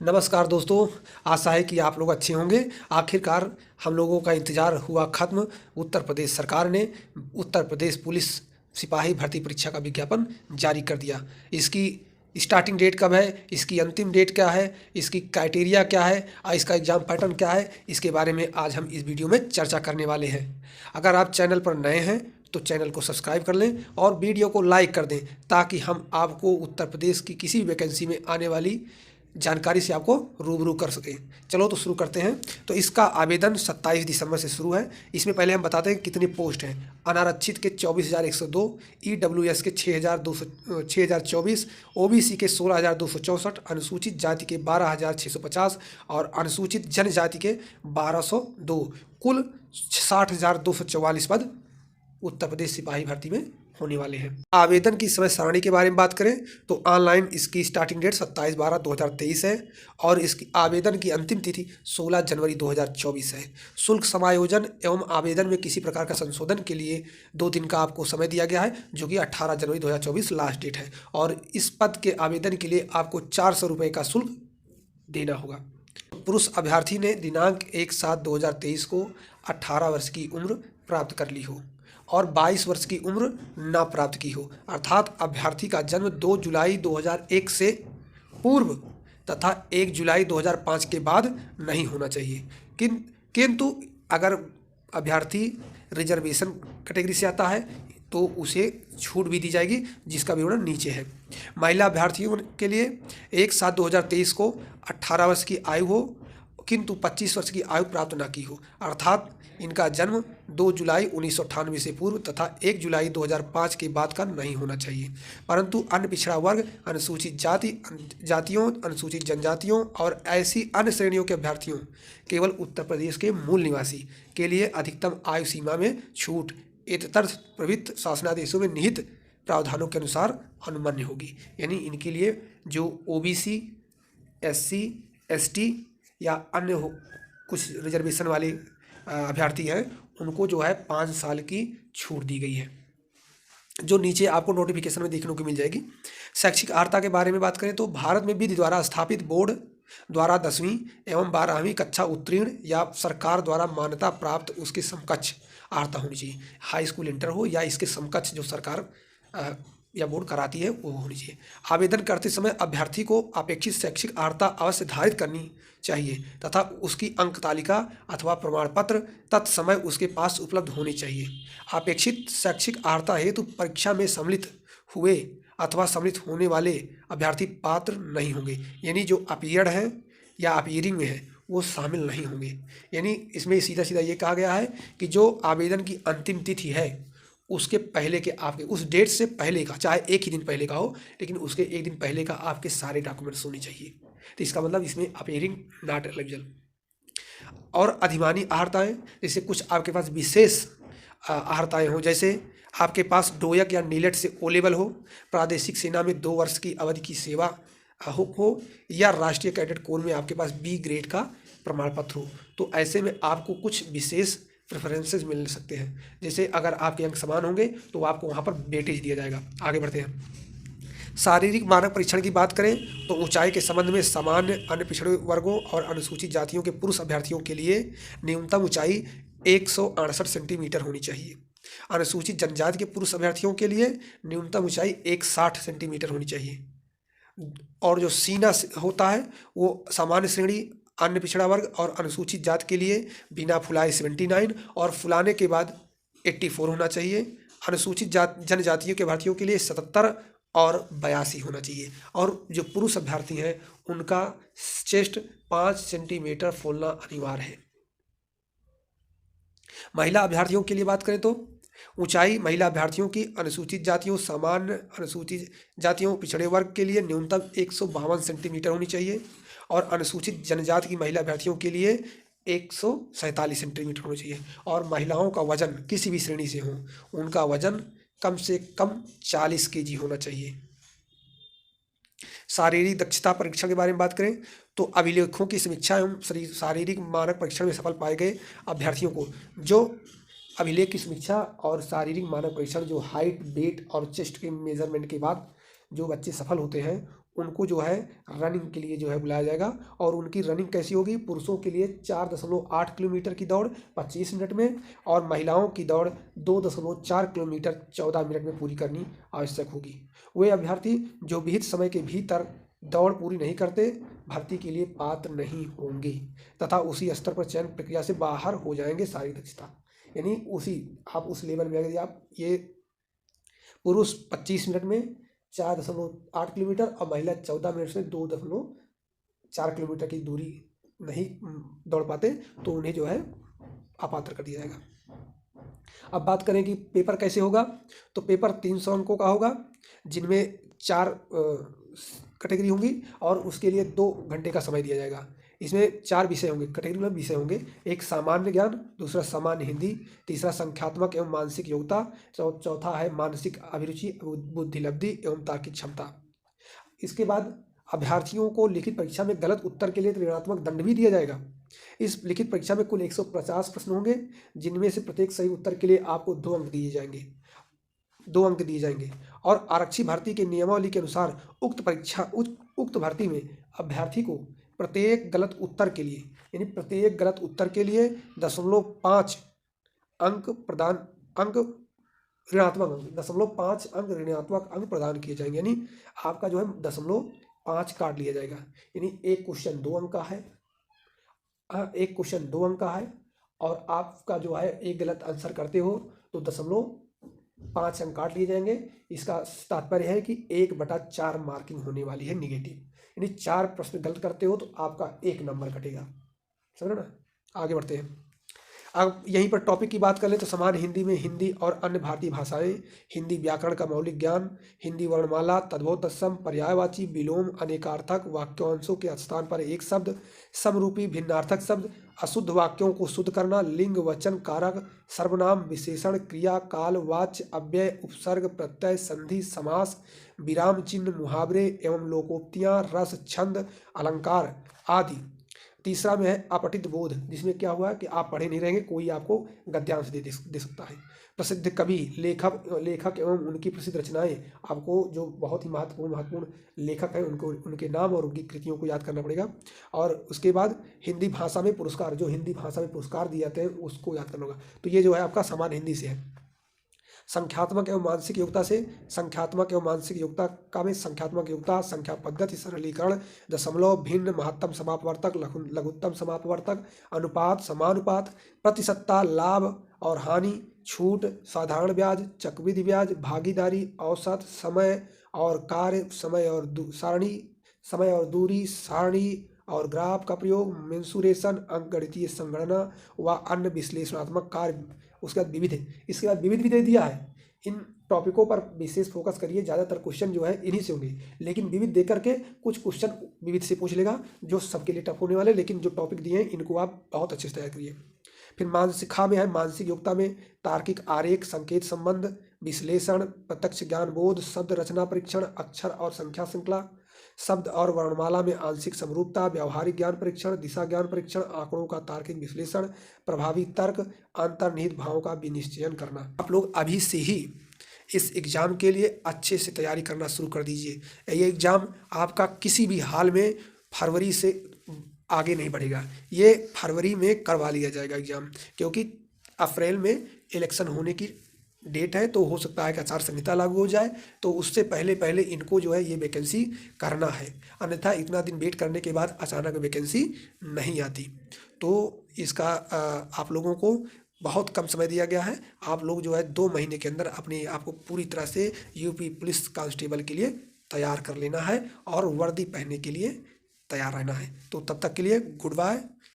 नमस्कार दोस्तों, आशा है कि आप लोग अच्छे होंगे। आखिरकार हम लोगों का इंतज़ार हुआ ख़त्म। उत्तर प्रदेश सरकार ने उत्तर प्रदेश पुलिस सिपाही भर्ती परीक्षा का विज्ञापन जारी कर दिया। इसकी स्टार्टिंग डेट कब है, इसकी अंतिम डेट क्या है, इसकी क्राइटेरिया क्या है और इसका एग्ज़ाम पैटर्न क्या है, इसके बारे में आज हम इस वीडियो में चर्चा करने वाले हैं। अगर आप चैनल पर नए हैं तो चैनल को सब्सक्राइब कर लें और वीडियो को लाइक कर दें, ताकि हम आपको उत्तर प्रदेश की किसी भी वैकेंसी में आने वाली जानकारी से आपको रूबरू कर सकें। चलो तो शुरू करते हैं। तो इसका आवेदन 27 दिसंबर से शुरू है। इसमें पहले हम बताते हैं कितनी पोस्ट हैं। अनारक्षित के 24,102, ईडब्ल्यूएस के 6,024, ओबीसी के 16,264, अनुसूचित जाति के 12,650 और अनुसूचित जनजाति के 1,202, कुल 60,244 पद उत्तर प्रदेश सिपाही भर्ती में होने वाले हैं। आवेदन की समय सारणी के बारे में बात करें तो ऑनलाइन इसकी स्टार्टिंग डेट 27/12/2023 है और इसकी आवेदन की अंतिम तिथि 16 जनवरी 2024 है। शुल्क समायोजन एवं आवेदन में किसी प्रकार का संशोधन के लिए 2 दिन का आपको समय दिया गया है, जो कि 18 जनवरी 2024 लास्ट डेट है। और इस पद के आवेदन के लिए आपको 400 रुपये का शुल्क देना होगा। पुरुष अभ्यर्थी ने दिनांक 1/7/2023 को 18 वर्ष की उम्र प्राप्त कर ली हो और 22 वर्ष की उम्र ना प्राप्त की हो, अर्थात अभ्यर्थी का जन्म 2 जुलाई 2001 से पूर्व तथा 1 जुलाई 2005 के बाद नहीं होना चाहिए। किंतु अगर अभ्यर्थी रिजर्वेशन कैटेगरी से आता है तो उसे छूट भी दी जाएगी, जिसका विवरण नीचे है। महिला अभ्यर्थियों के लिए 1/7/2023 को 18 वर्ष की आयु हो किंतु 25 वर्ष की आयु प्राप्त न की हो, अर्थात इनका जन्म 2 जुलाई 1998 से पूर्व तथा 1 जुलाई 2005 के बाद का नहीं होना चाहिए। परंतु अन्य पिछड़ा वर्ग, अनुसूचित जातियों, अनुसूचित जनजातियों और ऐसी अन्य श्रेणियों के अभ्यर्थियों केवल उत्तर प्रदेश के मूल निवासी के लिए अधिकतम आयु सीमा में छूट एतदर्थ प्रवृत्त शासनादेशों में निहित प्रावधानों के अनुसार अनुमान्य होगी। यानी इनके लिए जो ओबीसी, एससी, एसटी या अन्य कुछ रिजर्वेशन वाले अभ्यर्थी हैं, उनको जो है 5 साल की छूट दी गई है, जो नीचे आपको नोटिफिकेशन में देखने को मिल जाएगी। शैक्षिक अर्हता के बारे में बात करें तो भारत में विधि द्वारा स्थापित बोर्ड द्वारा 10वीं एवं 12वीं कक्षा उत्तीर्ण या सरकार द्वारा मान्यता प्राप्त उसके समकक्ष अर्हता होनी चाहिए। हाई स्कूल इंटर हो या इसके समकक्ष जो सरकार या बोर्ड कराती है वो होनी चाहिए। आवेदन करते समय अभ्यर्थी को अपेक्षित शैक्षिक अर्हता अवश्य धारित करनी चाहिए तथा उसकी अंक तालिका अथवा प्रमाण पत्र तत्समय उसके पास उपलब्ध होने चाहिए। अपेक्षित शैक्षिक अर्हता हेतु परीक्षा में सम्मिलित हुए अथवा सम्मिलित होने वाले अभ्यर्थी पात्र नहीं होंगे, यानी जो अपीयर्ड हैं या अपीयरिंग में है वो शामिल नहीं होंगे। यानी इसमें सीधा सीधा ये कहा गया है कि जो आवेदन की अंतिम तिथि है उसके पहले के आपके उस डेट से पहले का, चाहे एक ही दिन पहले का हो, लेकिन उसके एक दिन पहले का आपके सारे डॉक्यूमेंट्स होने चाहिए। तो इसका मतलब इसमें अपीयरिंग नॉट एलिजिबल। और अधिमानी अर्हताएं, जैसे कुछ आपके पास विशेष अर्हताएं हो, जैसे आपके पास डोयक या नीलेट से ओ लेवल हो, प्रादेशिक सेना में 2 वर्ष की अवधि की सेवा हो या राष्ट्रीय कैडेट कोर में आपके पास बी ग्रेड का प्रमाण पत्र हो। तो ऐसे में आपको कुछ विशेष प्रेफरेंसेस मिल सकते हैं। जैसे अगर आपके अंक समान होंगे तो आपको वहाँ पर वेटेज दिया जाएगा। आगे बढ़ते हैं। शारीरिक मानक परीक्षण की बात करें तो ऊंचाई के संबंध में सामान्य, अन्य पिछड़े वर्गों और अनुसूचित जातियों के पुरुष अभ्यर्थियों के लिए न्यूनतम ऊंचाई 168 सेंटीमीटर होनी चाहिए। अनुसूचित जनजाति के पुरुष अभ्यर्थियों के लिए न्यूनतम ऊंचाई 160 सेंटीमीटर होनी चाहिए। और जो सीना होता है वो सामान्य श्रेणी, अन्य पिछड़ा वर्ग और अनुसूचित जाति के लिए बिना फुलाए 79 और फुलाने के बाद 84 होना चाहिए। अनुसूचित जनजातियों के अभ्यर्थियों के लिए 77 और 82 होना चाहिए। और जो पुरुष अभ्यर्थी हैं उनका चेस्ट 5 सेंटीमीटर फूलना अनिवार्य है। महिला अभ्यर्थियों के लिए बात करें तो ऊंचाई महिला अभ्यर्थियों की अनुसूचित जातियों, सामान्य अनुसूचित जातियों, पिछड़े वर्ग के लिए न्यूनतम 152 सेंटीमीटर होनी चाहिए और अनुसूचित जनजाति की महिला अभ्यर्थियों के लिए 147 सेंटीमीटर होना चाहिए। और महिलाओं का वजन किसी भी श्रेणी से हो, उनका वजन कम से कम 40 केजी होना चाहिए। शारीरिक दक्षता परीक्षण के बारे में बात करें तो अभिलेखों की समीक्षा एवं शारीरिक मानक परीक्षण में सफल पाए गए अभ्यर्थियों को जो अभिलेख की समीक्षा और शारीरिक मानक परीक्षण, जो हाइट, वेट और चेस्ट के मेजरमेंट के बाद जो बच्चे सफल होते हैं उनको जो है रनिंग के लिए जो है बुलाया जाएगा। और उनकी रनिंग कैसी होगी? पुरुषों के लिए 4.8 किलोमीटर की दौड़ 25 मिनट में, और महिलाओं की दौड़ 2.4 किलोमीटर 14 मिनट में पूरी करनी आवश्यक होगी। वे अभ्यर्थी जो विहित समय के भीतर दौड़ पूरी नहीं करते भर्ती के लिए पात्र नहीं होंगे तथा उसी स्तर पर चयन प्रक्रिया से बाहर हो जाएंगे। शारीरिक दक्षता यानी आप उस लेवल में, यदि आप ये पुरुष 25 मिनट में 4.8 किलोमीटर और महिला 14 मिनट से 2.4 किलोमीटर की दूरी नहीं दौड़ पाते तो उन्हें जो है अपात्र कर दिया जाएगा। अब बात करें कि पेपर कैसे होगा, तो पेपर 300 अंकों का होगा, जिनमें 4 कैटेगरी होंगी और उसके लिए 2 घंटे का समय दिया जाएगा। इसमें 4 विषय होंगे, कैटेगरी में विषय होंगे। एक सामान्य ज्ञान, दूसरा सामान्य हिंदी, तीसरा संख्यात्मक एवं मानसिक योग्यता, चौथा है मानसिक अभिरुचि, बुद्धिलब्धि एवं तार्किक क्षमता। इसके बाद अभ्यर्थियों को लिखित परीक्षा में गलत उत्तर के लिए ऋणात्मक दंड भी दिया जाएगा। इस लिखित परीक्षा में कुल 150 प्रश्न होंगे, जिनमें से प्रत्येक सही उत्तर के लिए आपको 2 अंक दिए जाएंगे। और आरक्षी भर्ती के नियमावली के अनुसार उक्त भर्ती में अभ्यर्थी को प्रत्येक गलत उत्तर के लिए 0.5 अंक ऋणात्मक अंक प्रदान किए जाएंगे। यानी आपका जो है 0.5 काट लिया जाएगा। यानी एक क्वेश्चन 2 अंक का है और आपका जो है एक गलत आंसर करते हो तो 0.5 अंक काट लिए जाएंगे। इसका तात्पर्य है कि 1/4 मार्किंग होने वाली है निगेटिव। यानी 4 प्रश्न गलत करते हो तो आपका 1 नंबर कटेगा। समझ रहे ना? आगे बढ़ते हैं। अब यहीं पर टॉपिक की बात कर ले तो समान हिंदी में हिंदी और अन्य भारतीय भाषाएं, हिंदी व्याकरण का मौलिक ज्ञान, हिंदी वर्णमाला, तद्भव तत्सम, पर्यायवाची, विलोम, अनेकार्थक, वाक्यांशों के स्थान पर एक शब्द, समरूपी भिन्नार्थक शब्द, अशुद्ध वाक्यों को शुद्ध करना, लिंग, वचन, कारक, सर्वनाम, विशेषण, क्रिया, काल, वाच्य, अव्यय, उपसर्ग, प्रत्यय, संधि, समास, विराम चिन्ह, मुहावरे एवं लोकोक्तियां, रस, छंद, अलंकार आदि। तीसरा में है अपठित बोध, जिसमें क्या हुआ कि आप पढ़े नहीं रहेंगे, कोई आपको गद्यांश दे सकता है। प्रसिद्ध कवि, लेखक एवं उनकी प्रसिद्ध रचनाएं, आपको जो बहुत ही महत्वपूर्ण लेखक हैं उनके नाम और उनकी कृतियों को याद करना पड़ेगा। और उसके बाद हिंदी भाषा में पुरस्कार, जो हिंदी भाषा में पुरस्कार दिए जाते हैं उसको याद करना होगा। तो ये जो है आपका सामान्य हिंदी से है। संख्यात्मक एवं मानसिक योग्यता का में संख्यात्मक योग्यता, संख्या पद्धति, सरलीकरण, दशमलव, भिन्न, महत्तम समापवर्तक, लघुत्तम समापवर्तक, अनुपात, समानुपात, प्रतिशतता, लाभ और हानि, छूट, साधारण ब्याज, चक्रवृद्धि ब्याज, भागीदारी, औसत, समय और कार्य, समय और दूरी, सारणी और ग्राफ का प्रयोग, मेंसुरेशन, अंकगणितीय संगणना व अन्य विश्लेषणात्मक कार्य। उसके बाद इसके बाद विविध भी दे दिया है। इन टॉपिकों पर विशेष फोकस करिए, ज़्यादातर क्वेश्चन जो है इन्हीं से होंगे, लेकिन विविध दे करके कुछ क्वेश्चन विविध से पूछ लेगा जो सबके लिए टफ होने वाले, लेकिन जो टॉपिक दिए हैं इनको आप बहुत अच्छे से तैयार करिए। फिर मानसिका में है मानसिक योग्यता में तार्किक आरेख, संकेत संबंध, विश्लेषण, प्रत्यक्ष ज्ञान बोध, शब्द रचना परीक्षण, अक्षर और संख्या श्रृंखला, शब्द और वर्णमाला में आंशिक समरूपता, व्यावहारिक ज्ञान परीक्षण, दिशा ज्ञान परीक्षण, आंकड़ों का तार्किक विश्लेषण, प्रभावी तर्क, अंतर्निहित भावों का विनिश्चयन करना। आप लोग अभी से ही इस एग्ज़ाम के लिए अच्छे से तैयारी करना शुरू कर दीजिए। ये एग्ज़ाम आपका किसी भी हाल में फरवरी से आगे नहीं बढ़ेगा, ये फरवरी में करवा लिया जाएगा एग्ज़ाम, क्योंकि अप्रैल में इलेक्शन होने की डेट है। तो हो सकता है कि आचार संहिता लागू हो जाए, तो उससे पहले इनको जो है ये वैकेंसी करना है, अन्यथा इतना दिन वेट करने के बाद अचानक वैकेंसी नहीं आती। तो इसका आप लोगों को बहुत कम समय दिया गया है। आप लोग जो है 2 महीने के अंदर अपने आप को पूरी तरह से यूपी पुलिस कांस्टेबल के लिए तैयार कर लेना है और वर्दी पहनने के लिए तैयार रहना है। तो तब तक के लिए गुड बाय।